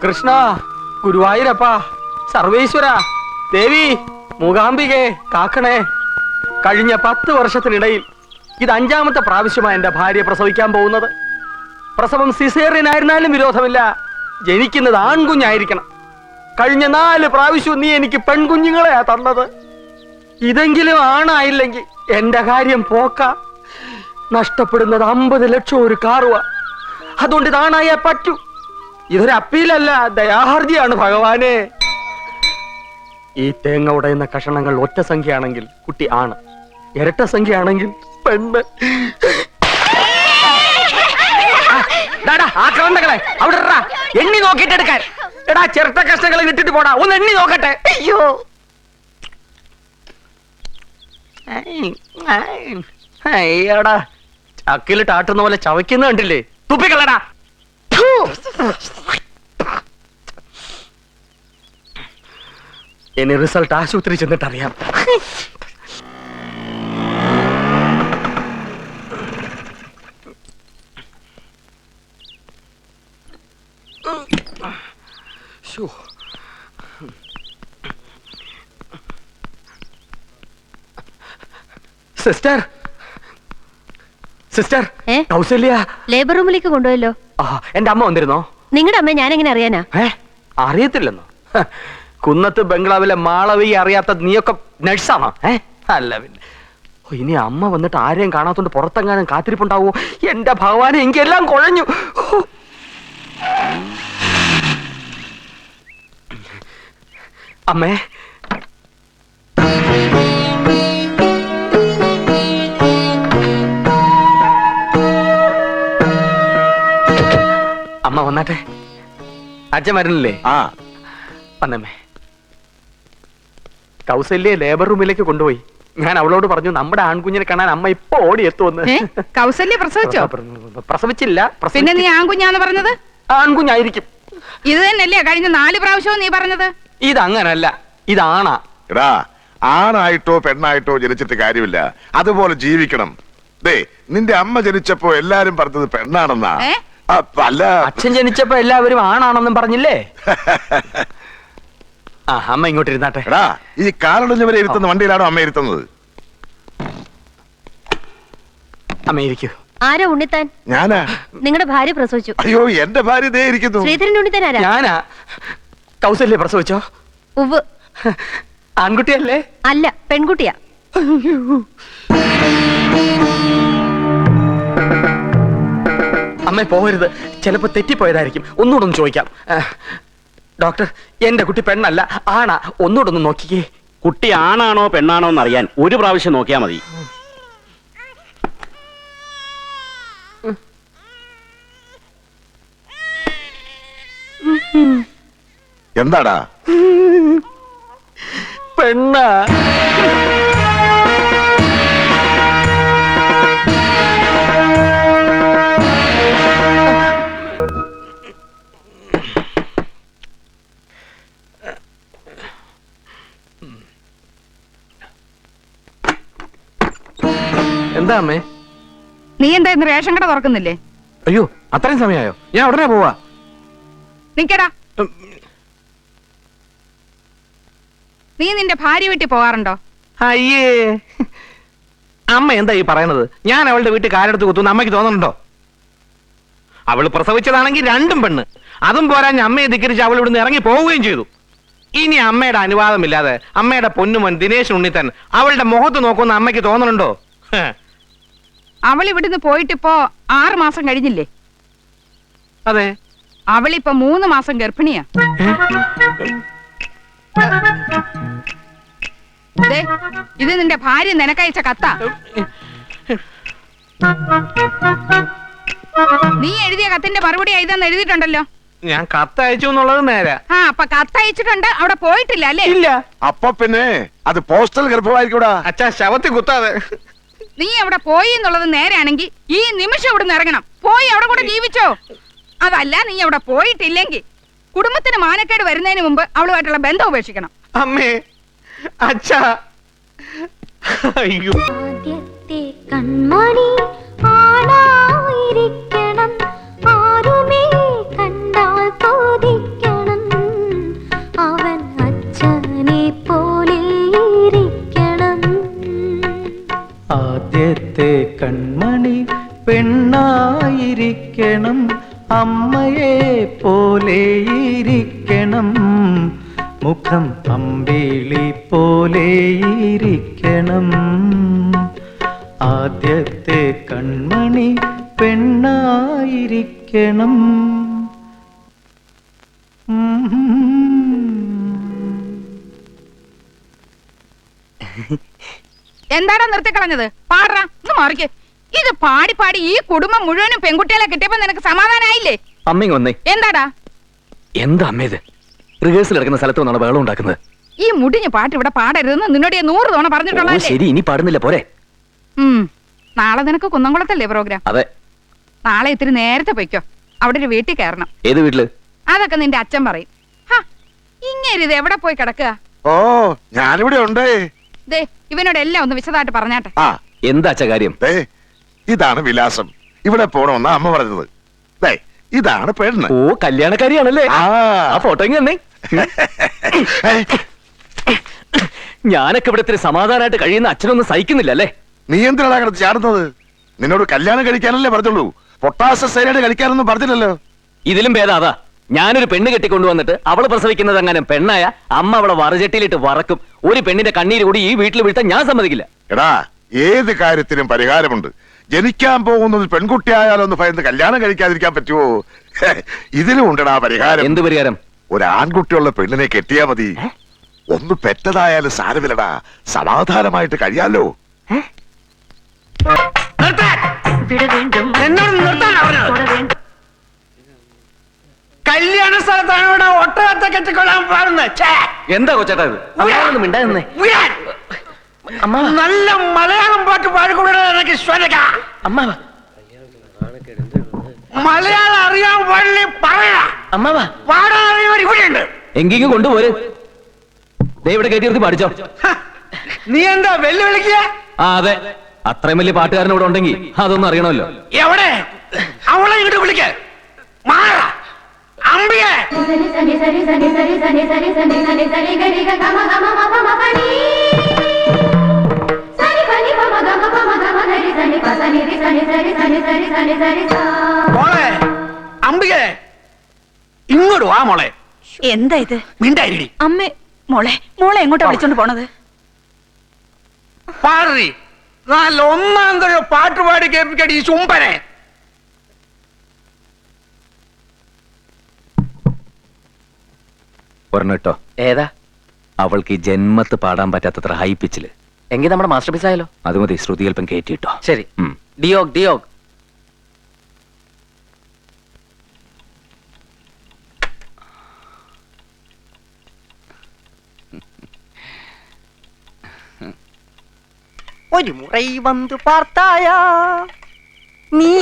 കൃഷ്ണ, ഗുരുവായൂരപ്പ, സർവേശ്വര, ദേവി, മൂകാംബികെ കാക്കണേ. കഴിഞ്ഞ 10 വർഷത്തിനിടയിൽ ഇത് 5ാമത്തെ പ്രാവശ്യമാണ് എന്റെ ഭാര്യ പ്രസവിക്കാൻ പോകുന്നത്. പ്രസവം സിസേറിയൻ ആയിരുന്നാലും വിരോധമില്ല, ജനിക്കുന്നത് ആൺകുഞ്ഞായിരിക്കണം. കഴിഞ്ഞ 4 പ്രാവശ്യവും നീ എനിക്ക് പെൺകുഞ്ഞുങ്ങളെയാ തന്നത്. ഇതെങ്കിലും ആണായില്ലെങ്കിൽ എന്റെ കാര്യം പോക്ക. നഷ്ടപ്പെടുന്നത് 50 ലക്ഷം ഒരു കാറുവ. അതുകൊണ്ട് ഇതാണായേ പറ്റൂ. ഇതൊരു അപ്പീലല്ല, ദയാഹർജിയാണ് ഭഗവാനെ. ഈ തേങ്ങ ഉടയുന്ന കഷണങ്ങൾ ഒറ്റ സംഖ്യയാണെങ്കിൽ കുട്ടി ആണ്, ഇരട്ട സംഖ്യയാണെങ്കിൽ പെണ്ണ്. ആക്രമണങ്ങളെ അവിടെ എണ്ണി നോക്കിട്ട് എടുക്കാൻ. എടാ, ചിരട്ട കഷ്ണങ്ങളെ ഇട്ടിട്ട് പോടാ, ഒന്ന് എണ്ണി നോക്കട്ടെ. അയ്യോ, അയ്യോടാ, ചക്കിലിട്ട് ആട്ടുന്ന പോലെ ചവയ്ക്കുന്ന കണ്ടില്ലേ? തുപ്പിക്കളടാ. ഇനി റിസൾട്ട് ആശുപത്രി ചെന്നിട്ടറിയാം. സിസ്റ്റർ, സിസ്റ്റർ, കൗസല്യ ലേബർ റൂമിലേക്ക് കൊണ്ടുപോയല്ലോ. എന്റെ അമ്മ വന്നിരുന്നോ? നിങ്ങളുടെ അമ്മ ഞാൻ എങ്ങനെ അറിയാനാ? അറിയത്തില്ലെന്നോ? കുന്നത്ത് ബംഗ്ലാവിലെ മാളവി അറിയാത്ത നീയൊക്കെ നഴ്സാണോ? അല്ല പിന്നെ. ഇനി അമ്മ വന്നിട്ട് ആരെയും കാണാത്തോണ്ട് പുറത്തെങ്ങാനും കാത്തിരിപ്പുണ്ടാവോ? എന്റെ ഭഗവാനെ, എനിക്കെല്ലാം കുഴഞ്ഞു. അമ്മേ, അമ്മ വന്നാട്ടെ. അച്ഛൻ വരണില്ലേ? വന്നമ്മേ. കൗസല്യെ ലേബർ റൂമിലേക്ക് കൊണ്ടുപോയി. ഞാൻ അവളോട് പറഞ്ഞു നമ്മുടെ ആൺകുഞ്ഞിനെ കാണാൻ അമ്മ ഇപ്പൊ ഓടി എത്തുമെന്ന്. കൗസല്യ പ്രസവിച്ചോ? പ്രസവിച്ചില്ല. പിന്നെ നീ ആൺകുഞ്ഞാന്ന് പറഞ്ഞത്? ആൺകുഞ്ഞായിരിക്കും. ഇത് തന്നെയല്ലേ കഴിഞ്ഞ 4 പ്രാവശ്യവും നീ പറഞ്ഞത്? ഇതങ്ങനല്ല, ഇതാണാ. എടാ, ആണായിട്ടോ പെണ്ണായിട്ടോ ജനിച്ചിട്ട് കാര്യമില്ല, അതുപോലെ ജീവിക്കണം. ദേ, നിന്റെ അമ്മ ജനിച്ചപ്പോ എല്ലാരും പറഞ്ഞത് പെണ്ണാണെന്നാ. അല്ല, അച്ഛൻ ജനിച്ചപ്പോ എല്ലാവരും ആണാണെന്നും പറഞ്ഞില്ലേ? അമ്മ ഇങ്ങോട്ട് ഇരുന്നാട്ടെ. എടാ, ഈ കാറൊളിഞ്ഞവരെ ഇരുത്തുന്ന വണ്ടിയിലാണോ അമ്മ ഇരുത്തുന്നത്? അമ്മ ഇരിക്കൂ. ആരാ ഉണ്ണിത്താൻ? ഞാനാ. നിങ്ങളുടെ ഭാര്യ പ്രസവിച്ചു. അയ്യോ, എന്റെ ഭാര്യ ദേ ഇരിക്കുന്നു. ശ്രീധരൻ ഉണ്ണിത്താൻ ആരാ? ഞാനാ. കൗസല്യ പ്രസവിച്ചോ? ഉവ്വ്. ആൺകുട്ടിയല്ലേ? അല്ല, പെൺകുട്ടിയാ. അമ്മ പോകരുത്, ചിലപ്പോ തെറ്റിപ്പോയതായിരിക്കും. ഒന്നുകൂടെ ഒന്ന് ചോദിക്കാം. ഡോക്ടർ, എന്റെ കുട്ടി പെണ്ണല്ല, ആണാ? ഒന്നുകൂടെ ഒന്ന് നോക്കിക്കേ. കുട്ടി ആണാണോ പെണ്ണാണോ എന്നറിയാൻ 1 പ്രാവശ്യം നോക്കിയാ മതി. എന്താടാ? പെണ്ണാ. എന്താ അമ്മേ? നീ എന്താ ഇന്ന് റേഷൻ കട തുറക്കുന്നില്ലേ? അയ്യോ, അത്രയും സമയമായോ? ഞാൻ ഉടനെ പോവാ. നിക്കടാ. നീ നിന്റെ ഭാര്യ വീട്ടിൽ പോകാറുണ്ടോ? അയ്യേ, അമ്മ എന്താ ഈ പറയണത്? ഞാൻ അവളുടെ വീട്ടിൽ കാലെടുത്ത് കുത്തുന്ന അമ്മയ്ക്ക് തോന്നുന്നുണ്ടോ? അവള് പ്രസവിച്ചതാണെങ്കിൽ 2ഉം പെണ്ണ്. അതും പോരാഞ്ഞ് അമ്മയെ ധിക്കരിച്ച് അവൾ ഇവിടുന്ന് ഇറങ്ങി പോവുകയും ചെയ്തു. ഇനി അമ്മയുടെ അനുവാദമില്ലാതെ അമ്മയുടെ പൊന്നുമോൻ ദിനേശ് ഉണ്ണിത്തൻ അവളുടെ മുഖത്ത് നോക്കുന്ന അമ്മയ്ക്ക് തോന്നുന്നുണ്ടോ? അവൾ ഇവിടുന്ന് പോയിട്ടിപ്പോ 6 മാസം കഴിഞ്ഞില്ലേ? അതെ. അവളിപ്പോ 3 മാസം ഗർഭിണിയാ. ഇത് നിന്റെ ഭാര്യ നിനക്കയച്ച കത്താ. നീ എഴുതിയ കത്തിന്റെ മറുപടി ഇതെന്ന് എഴുതിയിട്ടുണ്ടല്ലോ. ഞാൻ കത്തയച്ചു എന്നുള്ളത് നേരെ. അപ്പൊ കത്തയച്ചിട്ടുണ്ട്, അവിടെ പോയിട്ടില്ല അല്ലേ? ഇല്ല. അപ്പൊ പിന്നെ അത് പോസ്റ്റൽ ഗർഭമായിരിക്കൂടാ. അച്ഛാ, ശവത്തിൽ കുത്താതെ. നീ അവിടെ പോയി എന്നുള്ളത് നേരെയാണെങ്കിൽ ഈ നിമിഷം ഇവിടുന്ന് ഇറങ്ങണം. പോയി അവിടെ കൂടെ ജീവിച്ചോ. അതല്ല, നീ അവിടെ പോയിട്ടില്ലെങ്കിൽ കുടുംബത്തിന് മാനക്കേട് വരുന്നതിന് മുമ്പ് അവളുമായിട്ടുള്ള ബന്ധം ഉപേക്ഷിക്കണം. അമ്മേ, അച്ഛാ, അയ്യോ. ആദ്യത്തെ കൺമണി ആണായിരിക്കണം, ആരുമേ കണ്ടാൽ കൊതിക്കണം. പോലെ ഇരിക്കണം, മുഖം അമ്പിളി പോലെ ഇരിക്കണം. ആദ്യത്തെ കൺമണി പെണ്ണായിരിക്കണം. എന്താടാ നിർത്തിക്കളഞ്ഞത്? പാടാ, ഒന്ന് മാറിക്കേ. ഇത് പാടി പാടി ഈ കുടുംബം മുഴുവനും പെൺകുട്ടികളെ കിട്ടിയപ്പോ നിനക്ക് സമാധാനായില്ലേ? അമ്മ വന്നേ. എന്താടാ എന്താ അമ്മ ഇത്? റിഹേഴ്സൽ നടക്കുന്ന സ്ഥലത്ത് വന്നാണ് ബഹളം ഉണ്ടാക്കുന്നത്. ഈ മുടിഞ്ഞ പാട്ട് ഇവിടെ പാടരുതെന്ന് നിന്നോട് 100 തവണ പറഞ്ഞിട്ടുള്ളതല്ലേ? ശരി, ഇനി പാടുന്നില്ല പോരെ? നാളെ നിനക്ക് കുന്നംകുളത്തല്ലേ പ്രോഗ്രാം? അതെ. നാളെ ഇത്തിരി നേരത്തെ പൊയ്ക്കോ, അവിടെ ഒരു വീട്ടിൽ കയറണം. ഏത് വീട്ടില്? അതൊക്കെ നിന്റെ അച്ഛൻ പറയും. ഇങ്ങനെ ഇത് എവിടെ പോയി കിടക്കുക? ഓ, ഞാനിവിടെ ഉണ്ടേ. ദേ, ഇവനോട് എല്ലാം ഒന്ന് വിശദമായിട്ട് പറഞ്ഞാട്ടെ. ആ, എന്താ അച്ഛ കാര്യം? ദേ, ഇതാണ് വിലാസം. ഇവിടെ പോണമെന്നാ അമ്മ പറഞ്ഞത്. ദേ, ഇതാണ് പെണ്ണ്. ഓ, കല്യാണക്കാരിയാണല്ലേ? ആ. ആ ഫോട്ടോ ഇങ്ങനെ. ഞാനൊക്കെ ഇവിടെ ഇത്തിരി സമാധാനമായിട്ട് കഴിയുന്ന അച്ഛനൊന്നും സഹിക്കുന്നില്ല അല്ലേ? നീ എന്തിനാണ് കിടന്ന് ചാടുന്നത്? നിന്നോട് കല്യാണം കഴിക്കാനല്ലേ പറഞ്ഞുള്ളൂ, പൊട്ടാസ സൈനായിട്ട് കളിക്കാനൊന്നും പറഞ്ഞില്ലല്ലോ. ഇതിലും ഭേദം അതാ. ഞാനൊരു പെണ്ണ് കെട്ടിക്കൊണ്ടുവന്നിട്ട് അവള് പ്രസവിക്കുന്നത് അങ്ങനെ പെണ്ണായ അമ്മ അവളെ വറചട്ടിയിലിട്ട് വറക്കും. ഒരു പെണ്ണിന്റെ കണ്ണീര് കൂടി ഈ വീട്ടിൽ വീഴ്ത്താൻ ഞാൻ സമ്മതിക്കില്ല. എടാ, ഏത് കാര്യത്തിനും പരിഹാരമുണ്ട്. ജനിക്കാൻ പോകുന്നത് പെൺകുട്ടിയായാലൊന്ന് ഭയന്ന് കല്യാണം കഴിക്കാതിരിക്കാൻ പറ്റുമോ? ഇതിലും ഉണ്ടടാ പരിഹാരം. എന്ത് പരിഹാരം? ഒരു ആൺകുട്ടിയുള്ള പെണ്ണിനെ കെട്ടിയാ മതി. ഒന്ന് പെറ്റതായാലും സാരമില്ലടാ, സമാധാനമായിട്ട് കഴിയാലോ. കല്യാണ സ്ഥലത്താണ് ഇവിടെ ഒട്ടകത്തെ കെട്ടിക്കൊള്ളാൻ പാടുന്നത്. എന്താ കൊച്ചേട്ടാ ഇത്? മിണ്ടായിരുന്നേ. നല്ല മലയാളം പാട്ട് പാടിക്കൊടുക്ക. അമ്മ മലയാളം അറിയാൻ പാടില്ലേ? പറയാ. അമ്മ പാടാൻ അറിയാൻ ഇവിടെയുണ്ട്. എങ്കിലും കൊണ്ടുപോര്. ദേ ഇവിടെ കയറ്റി നിർത്തി പാടിച്ചോ. നീ എന്താ വെല്ലുവിളിക്കുക? ആ അതെ, അത്രയും വലിയ പാട്ടുകാരൻ ഇവിടെ ഉണ്ടെങ്കിൽ അതൊന്നും അറിയണമല്ലോ. എവിടെ അവളെ ഇങ്ങോട്ട് വിളിക്ക. അമ്പിയെ മോളെ, അമ്പികെ ഇങ്ങോട്ട് വാ മോളെ. എന്താ ഇത്? മിണ്ടായിരി. അമ്മേ, മോളെ എങ്ങോട്ടാ വിളിച്ചോണ്ട് പോണത്? പാടി നല്ല ഒന്നാം തരം പാട്ടുപാടി കേൾപ്പിക്കടി ഈ ചുംബനെ. പറഞ്ഞിട്ടോ? ഏതാ? അവൾക്ക് ഈ ജന്മത്ത് പാടാൻ പറ്റാത്തത്ര ഹൈ പിച്ചില്. എങ്കിൽ നമ്മുടെ മാസ്റ്റർ പീസ് ആയാലോ? അത് മതി, ശ്രുതി അല്പം കയറ്റിട്ടോ. ശരി. ഡിയോഗ് ഡിയോഗ്. ഒരു മുறை വന്നു പാർത്തായാ നീ,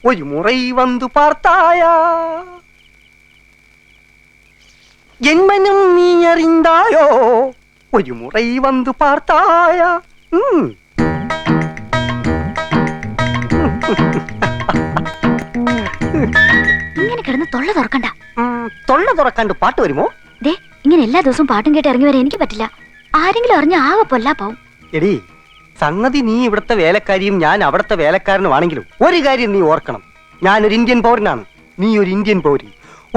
ഒരു മുறை വന്നു പാർത്തായാ, ജന്മനും നീ അറിந்தாயோ, ഒരു മുறை വന്നു പാർത്തായാ. ഇങ്ങനെ കിടന്ന് തൊള്ള തുറക്കണ്ട. തൊള്ള തുറക്കാണ്ട് പാട്ട് വരുമോ? ദേ, ഇങ്ങനെ എല്ലാ ദിവസവും പാട്ടും കേട്ട് ഇറങ്ങി വരാൻ എനിക്ക് പറ്റില്ല. ആരെങ്കിലും അറിഞ്ഞ ആകെ പൊല്ലാ പോവും. എടി, സംഗതി നീ ഇവിടുത്തെ വേലക്കാരിയും ഞാൻ അവിടുത്തെ വേലക്കാരനുമാണെങ്കിലും ഒരു കാര്യം നീ ഓർക്കണം. ഞാനൊരു ഇന്ത്യൻ പൗരനാണ്, നീ ഒരു ഇന്ത്യൻ പൗരി.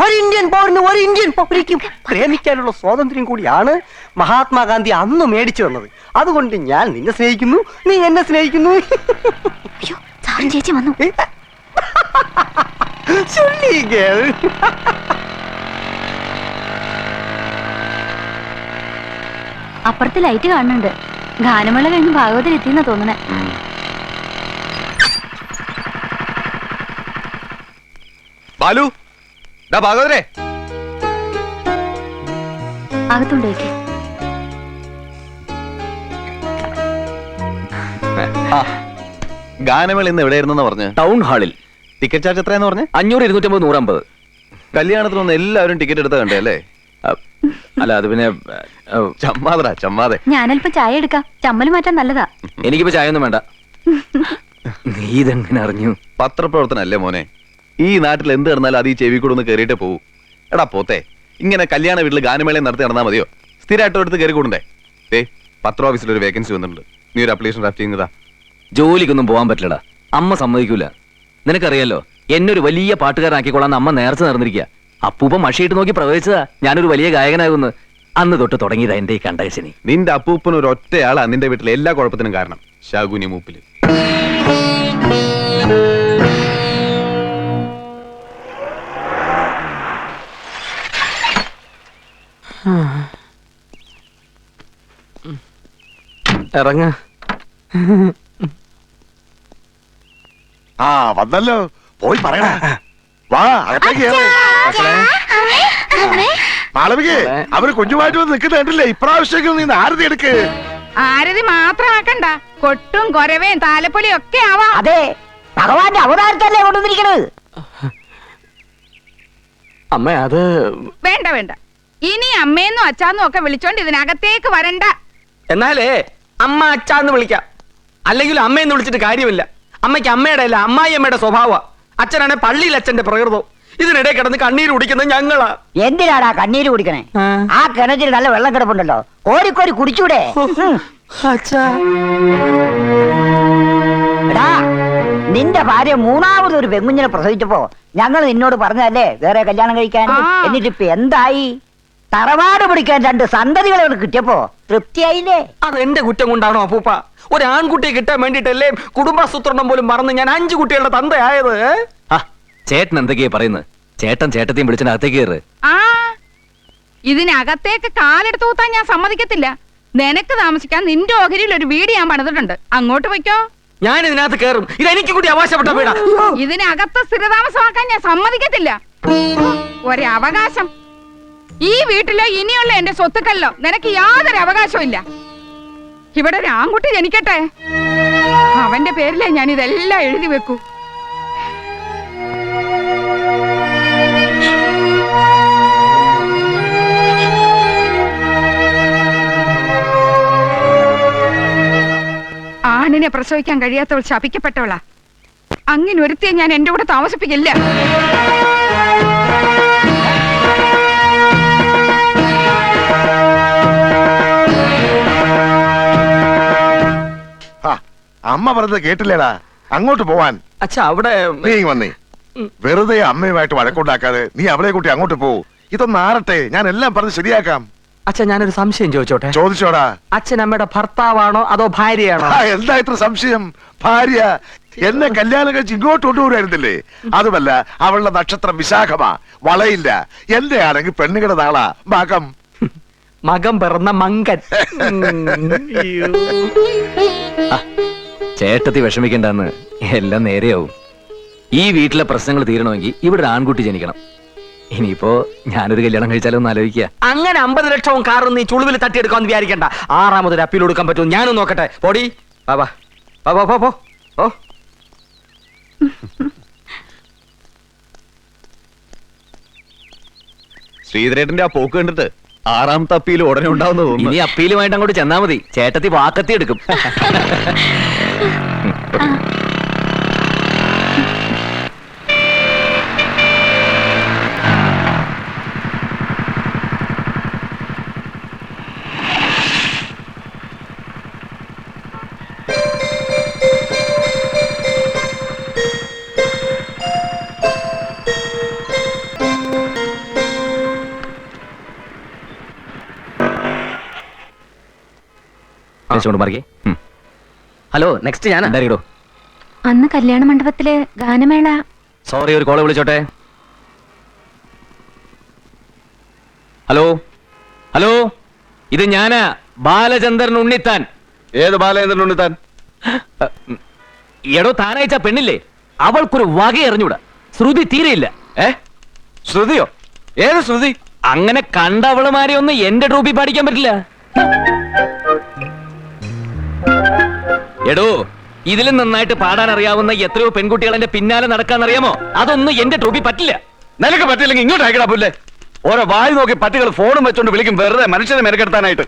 ഒരു ഇന്ത്യൻ പൗരന് ഒരു ഇന്ത്യൻ പൗരിക്കും പ്രേമിക്കാനുള്ള സ്വാതന്ത്ര്യം കൂടിയാണ് മഹാത്മാഗാന്ധി അന്ന് മേടിച്ചു തന്നത്. അതുകൊണ്ട് ഞാൻ നിന്നെ സ്നേഹിക്കുന്നു, നീ എന്നെ സ്നേഹിക്കുന്നു. അയ്യോ, സാറും ചേച്ചി വന്നു. അപ്പുറത്ത് ലൈറ്റ് കാണുന്നുണ്ട്. ഗാനമേള കഴിഞ്ഞ് ഭാഗവതർ എത്തിയെന്നാ തോന്നണേ. ബാലു, ഭാഗവതരെ അകത്തുണ്ടോയ്ക്ക്. ഗാനമേള ഇന്ന് എവിടെയായിരുന്നു പറഞ്ഞ്? ടൗൺ ഹാളിൽ. ടിക്കറ്റ് ചാർജ് എത്രയാന്ന് പറഞ്ഞ്? 500, 250, 150. കല്യാണത്തിനൊന്നും എല്ലാവരും ടിക്കറ്റ് എടുത്ത കണ്ടേ അല്ലേ? അല്ല, അത് പിന്നെ ചമ്മാതടാ, ചമ്മാതെ. ഞാനല്പം ചായ എടുക്കാം, ചമ്മല് മാറ്റാൻ നല്ലതാ. എനിക്കിപ്പോ ചായ ഒന്നും വേണ്ട. നീ ഇതെങ്ങനെ അറിഞ്ഞു? പത്രപ്രവർത്തനല്ലേ മോനെ. ഈ നാട്ടിൽ എന്ത് നടന്നാലും അത് ഈ ചെവി കൂടെ ഒന്ന് കയറിയിട്ടേ പോകൂ. എടാ പോത്തെ, ഇങ്ങനെ കല്യാണ വീട്ടിൽ ഗാനമേളയും നടത്തി നടന്നാൽ മതിയോ? സ്ഥിരമായിട്ട് എടുത്ത് കയറി കൂടണ്ടേ? പത്ര ഓഫീസിൽ ഒരു വേക്കൻസി വന്നിട്ടുണ്ട്. നീ ഒരു അപ്ലിക്കേഷൻ ഡ്രാഫ്റ്റ് ചെയ്യുന്നതാ. ജോലിക്കൊന്നും പോകാൻ പറ്റില്ലടാ, അമ്മ സമ്മതിക്കൂല. നിനക്കറിയാലോ, എന്നൊരു വലിയ പാട്ടുകാരനാക്കിക്കൊള്ളാന്ന് അമ്മ നേർച്ച നടന്നിരിക്കുക. അപ്പൂപ്പ മഷിയിട്ട് നോക്കി പ്രവചിച്ചതാ ഞാനൊരു വലിയ ഗായകനാകുന്നു. അന്ന് തൊട്ട് തുടങ്ങിയതാ എന്റെ ഈ കണ്ടകശനി. നിന്റെ അപ്പൂപ്പൻ ഒരു ഒറ്റയാളാ നിന്റെ വീട്ടിലെ എല്ലാ കുഴപ്പത്തിനും കാരണം. ശകുനി മൂപ്പില്. ഇറങ്ങ. ആ വന്നല്ലോ, പോയി പറയണ. വാ അകത്തേക്ക് കേറ്. മാളവികേ, അവര് കുഞ്ഞുമായിട്ട് വന്ന് നിൽക്കുന്ന കണ്ടില്ലേ? ഇപ്രാവശ്യം നീ ആരതി എടുക്ക്. ആരതി മാത്രം ആക്കണ്ട, കൊട്ടും കൊരവേം താലപ്പൊലിയും ഒക്കെ ആവാം. അതെ, ഭഗവാന്റെ അവതാരത്തല്ലേ കൊണ്ടുവന്നിരിക്കണത്. അമ്മ അത് വേണ്ട വേണ്ട, ഇനി അമ്മയെന്നും അച്ഛാന്നും ഒക്കെ വിളിച്ചോണ്ട് ഇതിനകത്തേക്ക് വരണ്ട. എന്നാലേ അമ്മ അച്ഛാന്ന് വിളിക്കാം, അല്ലെങ്കിൽ അമ്മയെന്ന് വിളിച്ചിട്ട് കാര്യമില്ല. അമ്മയ്ക്ക് അമ്മയുടെ അല്ല അമ്മായി അമ്മയുടെ സ്വഭാവ. അച്ഛനാണെ പള്ളിയിൽ അച്ഛന്റെ പ്രകൃതം. ഇതിനിടെ കിടന്ന് കണ്ണീര് കുടിക്കുന്നത് ഞങ്ങളാ. എന്തിനാടാ കണ്ണീര് കുടിക്കണേ? ആ കിണറ്റിൽ നല്ല വെള്ളം കിടപ്പുണ്ടല്ലോ, കോരിക്കോരി കുടിച്ചൂടെ? എടാ, നിന്റെ ഭാര്യ മൂന്നാമതൊരു പെങ്കുഞ്ഞിനെ പ്രസവിച്ചപ്പോ ഞങ്ങൾ നിന്നോട് പറഞ്ഞതല്ലേ വേറെ കല്യാണം കഴിക്കാൻ. എന്നിട്ടിപ്പൊ എന്തായി? തറവാട് പിടിക്കാൻ 2 സന്തതികളെ കിട്ടിയപ്പോ തൃപ്തിയായില്ലേ? അത് എന്റെ കുറ്റം കൊണ്ടാണോ അപ്പൂപ്പ? ഒരു ആൺകുട്ടിയെ കിട്ടാൻ വേണ്ടിട്ടല്ലേ കുടുംബാസൂത്രണം പോലും മറന്ന് ഞാൻ 5 കുട്ടികളുടെ തന്തയായത്. ചേട്ടൻ എന്തൊക്കെയാ പറയുന്നത്? ചേട്ടൻ ചേട്ടത്തെയും വിളിച്ചതിനകത്തേക്ക് കയറ്. ആ ഇതിനകത്തേക്ക് കാലെടുത്ത് കൂത്താൻ ഞാൻ സമ്മതിക്കത്തില്ല. നിനക്ക് താമസിക്കാൻ നിന്റെ ഓഹരിയിൽ ഒരു വീട് ഞാൻ പണിതിട്ടുണ്ട്, അങ്ങോട്ട് പൊയ്ക്കോ. ഞാൻ ഇതിനകത്ത് കയറും. ഇതെനിക്ക് കൂടി അവകാശപ്പെട്ട വീടാ. ഇതിനകത്ത് സ്ഥിരതാമസമാക്കാൻ ഞാൻ സമ്മതിക്കത്തില്ല. ഒരവകാശം ഈ വീട്ടിലോ ഇനിയുള്ള എന്റെ സ്വത്തുക്കളിലോ നിനക്ക് യാതൊരു അവകാശവും ഇല്ല. ഇവിടെ ഒരു ആൺകുട്ടി ജനിക്കട്ടെ, അവന്റെ പേരിലേ ഞാൻ ഇതെല്ലാം എഴുതി വെക്കൂ. ആണിനെ പ്രസവിക്കാൻ കഴിയാത്തവൾ ശപിക്കപ്പെട്ടവളാ. അങ്ങനെ ഒരുത്തിയെ ഞാൻ എന്റെ കൂടെ താമസിപ്പിക്കില്ല. അമ്മ പറഞ്ഞത് കേട്ടില്ലേടാ, അങ്ങോട്ട് പോവാൻ. അച്ഛാ അവിടെ നീ വന്നേ. വെറുതെ അമ്മയുമായിട്ട് വഴക്കുണ്ടാക്കാതെ നീ അവളെ കൂട്ടി അങ്ങോട്ട് പോ. ഇതൊന്ന് ആറട്ടെ, ഞാൻ എല്ലാം പറഞ്ഞ് ശരിയാക്കാം. അച്ഛാ ഞാനൊരു സംശയം ചോദിച്ചോട്ടെ? ചോദിച്ചോടാ. അച്ഛൻ അമ്മയുടെ ഭർത്താവാണോ അതോ ഭാര്യയാണോ? എന്താ ഇത്ര സംശയം? ഭാര്യ. എന്നെ കല്യാണം കഴിച്ച് ഇങ്ങോട്ട് കൊണ്ടുപോരായിരുന്നില്ലേ? അതുമല്ല, അവളുടെ നക്ഷത്രം വിശാഖമാ, വളയില്ല. എന്റെ ആണെങ്കിൽ പെണ്ണുങ്ങളുടെ നാളാ മകം. മകം പിറന്ന മങ്കൻ. ചേട്ടത്തി വിഷമിക്കണ്ടെന്ന്, എല്ലാം നേരെയാവും. ഈ വീട്ടിലെ പ്രശ്നങ്ങൾ തീരണമെങ്കിൽ ഇവിടെ ഒരു ആൺകുട്ടി ജനിക്കണം. ഇനിയിപ്പോ ഞാനൊരു കല്യാണം കഴിച്ചാലോ എന്ന് ആലോചിക്കുക. അങ്ങനെ 50 ലക്ഷവും കാറും നീ ചുളുവിൽ തട്ടിയെടുക്കാന്ന് വിചാരിക്കണ്ട. 6ാമതൊരു അപ്പീൽ കൊടുക്കാൻ പറ്റും. ഞാനും നോക്കട്ടെ. പോടി ബാബാ. ഓ ശ്രീധരേട്ടന്റെ ആ പോക്ക് കണ്ടിട്ട് 6ാമത്തെ അപ്പീൽ ഉടനെ ഉണ്ടാവുന്ന തോന്നുന്നു. ഇനി അപ്പീലുമായിട്ട് അങ്ങോട്ട് ചെന്നാ മതി. ചേട്ടത്തി വാക്കത്തി എടുക്കും. ഹലോ, നെക്സ്റ്റ് ഞാൻ എന്തായാലും. അന്ന് കല്യാണ മണ്ഡപത്തില് ഗാനമേള. സോറി, ഒരു കോള് വിളിച്ചോട്ടെ. ഹലോ ഹലോ, ഇത് ഞാനാ, ബാലചന്ദ്രൻ ഉണ്ണിത്താൻ. ഏത് ബാലചന്ദ്രൻ ഉണ്ണിത്താൻ? എടോ, താനയച്ച പെണ്ണില്ലേ, അവൾക്കൊരു വക എറിഞ്ഞൂടാ. ശ്രുതി തീരെയില്ല. ശ്രുതിയോ? ഏത് ശ്രുതി? അങ്ങനെ കണ്ടവളുമാരെ ഒന്നും എന്റെ ട്രൂപ്പിൽ പാടിക്കാൻ പറ്റില്ല. എടോ, ഇതിലും നന്നായിട്ട് പാടാൻ അറിയാവുന്ന എത്രയോ പെൺകുട്ടികൾ എന്റെ പിന്നാലെ നടക്കാന്നറിയാമോ? അതൊന്നും എന്റെ ട്രൂപ്പിൽ പറ്റില്ല. നിനക്ക് പറ്റില്ലെങ്കിൽ ഇങ്ങോട്ട് അയക്കടാ പുല്ലേ. ഓരോ വായി നോക്കി പട്ടികൾ ഫോണും വെച്ചോണ്ട് വിളിക്കും, വെറുതെ മനുഷ്യനെ മെനക്കെടുത്താനായിട്ട്.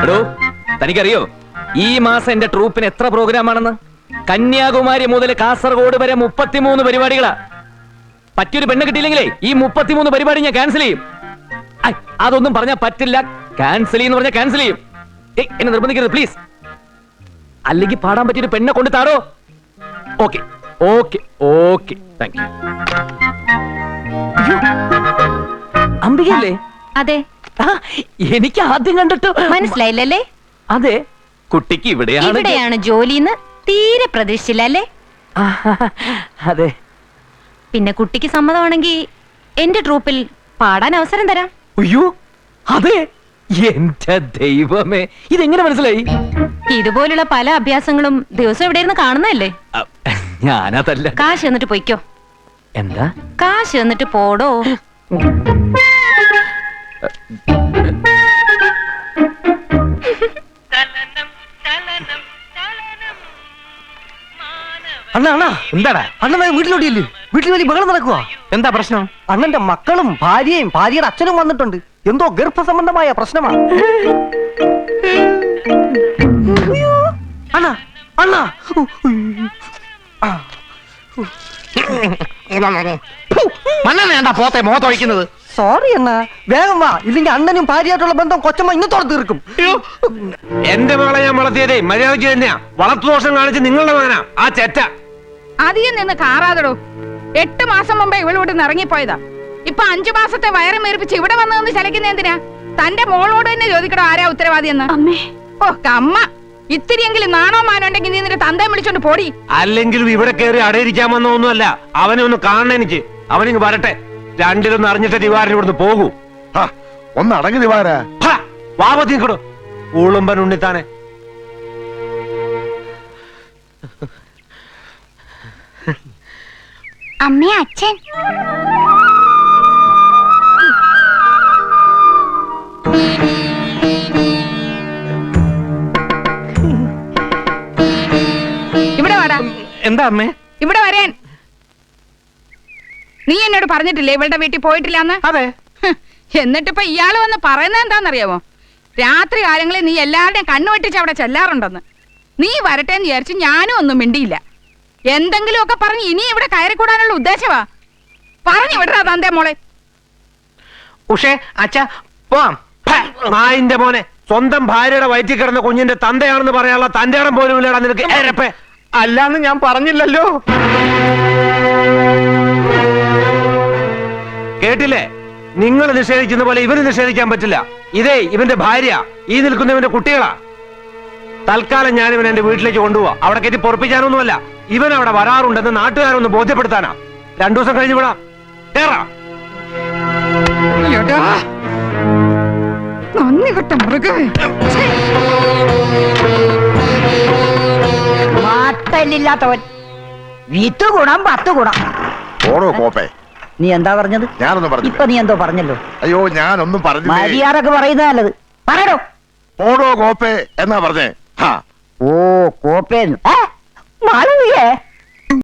എടോ, തനിക്കറിയോ ഈ മാസം എന്റെ ട്രൂപ്പിന് എത്ര പ്രോഗ്രാമാണെന്ന്? കന്യാകുമാരി മുതൽ കാസർഗോഡ് വരെ 33 പരിപാടികളാ. പറ്റിയൊരു പെണ്ണ് കിട്ടിയില്ലെങ്കിലേ ഈ 33 പരിപാടി ഞാൻ ക്യാൻസൽ ചെയ്യും. അതൊന്നും പറഞ്ഞാൽ പറ്റില്ല. ക്യാൻസൽ ചെയ്യുന്ന പറഞ്ഞാൽ ക്യാൻസൽ ചെയ്യും. എന്നെ നിർബന്ധിക്കരുത് പ്ലീസ്. അല്ലെങ്കിൽ പാടാൻ പറ്റിയൊരു പെണ്ണെ കൊണ്ട് താടോ. Okay okay okay, thank you. അംബികയല്ലേ? അതെ. ആ, എനിക്ക് ആദ്യം കണ്ടിട്ട് മനസ്സിലായില്ലല്ലേ? അതെ, കുട്ടിക്ക് ഇവിടെയാണ് ഇവിടെയാണ് ജോലിന്ന് തീരെ പ്രതീക്ഷിച്ചില്ല അല്ലേ? അതെ. പിന്നെ കുട്ടിക്ക് സമ്മതമാണെങ്കിൽ എന്റെ ട്രൂപ്പിൽ പാടാൻ അവസരം തരാം. അയ്യോ, അതെ. എന്റെ ദൈവമേ, ഇതെങ്ങനെ മനസ്സിലായി? ഇതുപോലുള്ള പല അഭ്യാസങ്ങളും ദിവസം ഇവിടെ ഇരുന്ന് കാണുന്നതല്ലേ? ഞാനതല്ല. കാശ് എന്നിട്ട് പൊയ്ക്കോ. എന്താ? കാശ് എന്നിട്ട് പോടോ. അണ്ണാ അണ്ണാ, എന്താടാ? അണ്ണൻ വീട്ടിലോട്ടില്ലേ? വീട്ടിൽ വലിയ ബഹളം നടക്കുക. എന്താ പ്രശ്നം? അണ്ണന്റെ മക്കളും ഭാര്യയും ഭാര്യയുടെ അച്ഛനും വന്നിട്ടുണ്ട്. എന്തോ ഗർഭസംബന്ധമായ പ്രശ്നമാണ്. അണ്ണാ അണ്ണാ, മണ്ണെണ്ണ പോത്തെ മുഖത്തൊഴിക്കുന്നത്. സോറി അണ്ണാ, വേഗം വാ, ഇല്ലെങ്കിൽ അണ്ണനും ഭാര്യയായിട്ടുള്ള ബന്ധം കൊച്ചമ്മ ഇന്നത്തോടെ തീർക്കും. എന്റെ മകളെ ഞാൻ വളർത്തിയതേ മര്യാദയ്ക്ക് തന്നെയാ. വളർത്തുദോഷം കാണിച്ച് നിങ്ങളുടെ മകനാ ആ ചെറ്റ. അധികം നിന്ന് കാറാതടോ. 8 മാസം മുമ്പേ ഇവളിവിടെ നിന്ന് ഇറങ്ങിപ്പോയതാ. ഇപ്പൊ 5 മാസത്തെ വയറ് മേറിപ്പിച്ച് ഇവിടെ വന്നതെന്ന് ചലക്കുന്ന എന്തിനാ? തന്റെ മോളോട് തന്നെ ചോദിക്കണോ ആരാ ഉത്തരവാദിയെന്ന്. അമ്മേ, ഓ കമ്മ, ഇത്തിരിയെങ്കിലും നാണോ മാനോ ഉണ്ടെങ്കിൽ നീ നിന്റെ തന്തയെ വിളിച്ചോണ്ട് പോടി. അല്ലെങ്കിലും ഇവിടെ കയറി അടയിരിക്കാൻ വന്നൊന്നുമല്ല. അവനെ ഒന്ന് കാണണം എനിക്ക്. അവനിങ്ങ് വരട്ടെ. രണ്ടിലൊന്ന് അറിഞ്ഞിട്ട് ദിവാരൻ ഇവിടുന്ന് പോകൂ. ഹാ, ഒന്ന് അടങ്ങി ദിവാര. വാപത്തിക്കടോ ഊളുമ്പൻ ഉണ്ണിത്താനെ. അമ്മേ, അച്ഛൻ. ഇവിടെ വാടാ. എന്താ അമ്മേ? ഇവിടെ വരാൻ. നീ എന്നോട് പറഞ്ഞിട്ടില്ലേ ഇവളുടെ വീട്ടിൽ പോയിട്ടില്ലാന്ന്? അതെ. എന്നിട്ടിപ്പോ ഇയാള് വന്ന് പറയുന്നത് എന്താണെന്നറിയാമോ? രാത്രി കാലങ്ങളിൽ നീ എല്ലാവരുടെയും കണ്ണുവെട്ടിച്ച് അവിടെ ചെല്ലാറുണ്ടെന്ന്. നീ വരട്ടെ എന്ന് വിചാരിച്ച് ഞാനും ഒന്നും മിണ്ടിയില്ല. എന്തെങ്കിലുമൊക്കെ പറഞ്ഞ് ഇനി ഇവിടെ കയറിക്കൂടാനുള്ള ഉദ്ദേശമാ. പറഞ്ഞു വിടറാ തന്റെ മോളെ. ഉഷേ അച്ഛ പോവാം. നായിന്റെ മോനെ, സ്വന്തം ഭാര്യയുടെ വയറ്റിൽ കിടന്ന കുഞ്ഞിന്റെ തന്തയാണെന്ന് പറയാനുള്ള തന്റെ ഇടം പോലും ഇല്ലടാ നിനക്ക്. അല്ലാന്ന് ഞാൻ പറഞ്ഞില്ലല്ലോ. കേട്ടില്ലേ? നിങ്ങൾ നിഷേധിക്കുന്ന പോലെ ഇവന് നിഷേധിക്കാൻ പറ്റില്ല. ഇതേ ഇവന്റെ ഭാര്യ, ഈ നിൽക്കുന്നവന്റെ കുട്ടികളാ. തൽക്കാലം ഞാൻ ഇവൻ എന്റെ വീട്ടിലേക്ക് കൊണ്ടുപോവാ. അവിടെ കയറ്റി പൊറപ്പിക്കാനൊന്നുമല്ല. ഇവൻ അവിടെ വരാറുണ്ടെന്ന് നാട്ടുകാരൊന്ന് ബോധ്യപ്പെടുത്താനാ. 2 ദിവസം കഴിഞ്ഞ് വിടാം. കേറാ. നന്ദി കെട്ട മൃഗമേ. മാറ്റമില്ലാത്തവൻ. 8 ഗുണം 10 ഗുണം. ഓടോ കോപ്പേ. നീ എന്താ പറഞ്ഞത്? ഞാനൊന്നും പറഞ്ഞു. ഇപ്പൊ നീ എന്തോ പറഞ്ഞല്ലോ. അയ്യോ, ഞാനൊന്നും പറഞ്ഞില്ല. മര്യാദക്ക് പറയുന്നത് നല്ലത്. പറയടോ. ഓടോ കോപ്പേ എന്നാ പറഞ്ഞേ. ഹാ, ഓ, കോപ്പേന്ന്. മാളവിയേ,